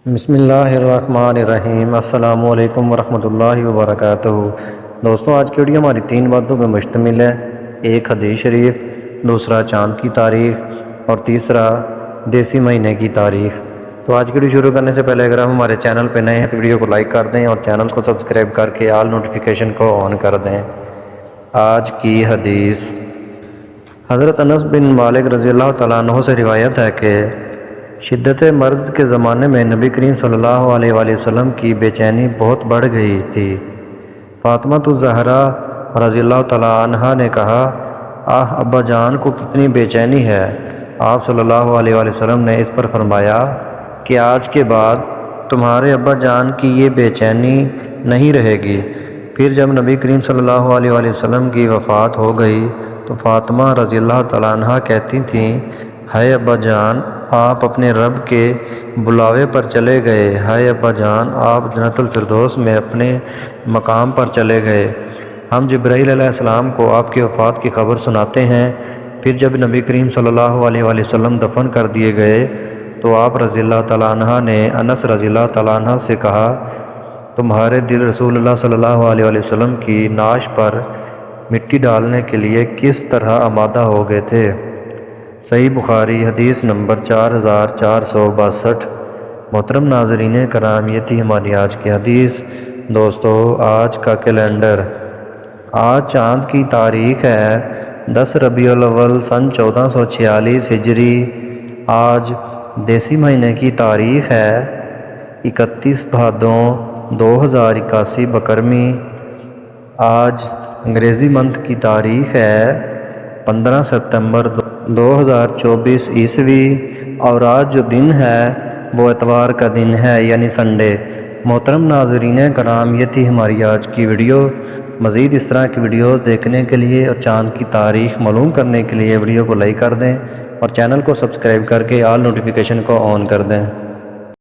بسم اللہ الرحمن الرحیم۔ السلام علیکم ورحمۃ اللہ وبرکاتہ۔ دوستوں، آج کی ویڈیو ہماری 3 باتوں پہ مشتمل ہے۔ ایک حدیث شریف، دوسرا چاند کی تاریخ اور تیسرا دیسی مہینے کی تاریخ۔ تو آج کی ویڈیو شروع کرنے سے پہلے اگر ہم ہمارے چینل پہ نئے ہیں تو ویڈیو کو لائک کر دیں اور چینل کو سبسکرائب کر کے آل نوٹیفیکیشن کو آن کر دیں۔ آج کی حدیث حضرت انس بن مالک رضی اللہ تعالیٰ عنہ سے روایت ہے کہ شدت مرض کے زمانے میں نبی کریم صلی اللہ علیہ وآلہ وسلم کی بے چینی بہت بڑھ گئی تھی۔ فاطمہ الزہرا رضی اللہ تعالیٰ عنہا نے کہا، ابا جان کو کتنی بے چینی ہے۔ آپ صلی اللہ علیہ وآلہ وسلم نے اس پر فرمایا کہ آج کے بعد تمہارے ابا جان کی یہ بے چینی نہیں رہے گی۔ پھر جب نبی کریم صلی اللہ علیہ وآلہ وسلم کی وفات ہو گئی تو فاطمہ رضی اللہ تعالیٰ عنہا کہتی تھیں، ہائے ابا جان، آپ اپنے رب کے بلاوے پر چلے گئے۔ ہائے ابا جان، آپ جنت الفردوس میں اپنے مقام پر چلے گئے۔ ہم جبرائیل علیہ السلام کو آپ کی وفات کی خبر سناتے ہیں۔ پھر جب نبی کریم صلی اللہ علیہ وآلہ وسلم دفن کر دیے گئے تو آپ رضی اللہ تعالیٰ عنہ نے انس رضی اللہ تعالیٰ عنہ سے کہا، تمہارے دل رسول اللہ صلی اللہ علیہ وآلہ وسلم کی نعش پر مٹی ڈالنے کے لیے کس طرح آمادہ ہو گئے تھے۔ صحیح بخاری حدیث نمبر 4462۔ محترم ناظرین کرام، یہ تھی ہماری آج کی حدیث۔ دوستو، آج کا کیلنڈر، آج چاند کی تاریخ ہے 10 ربیع الاول سن 1446 ہجری۔ آج دیسی مہینے کی تاریخ ہے 31 بھادوں 2081 بکرمی۔ آج انگریزی منتھ کی تاریخ ہے 15 ستمبر 2024 عیسوی، اور آج جو دن ہے وہ اتوار کا دن ہے، یعنی سنڈے۔ محترم ناظرین کرام، یہ تھی ہماری آج کی ویڈیو۔ مزید اس طرح کی ویڈیوز دیکھنے کے لیے اور چاند کی تاریخ معلوم کرنے کے لیے ویڈیو کو لائک کر دیں اور چینل کو سبسکرائب کر کے آل نوٹیفیکیشن کو آن کر دیں۔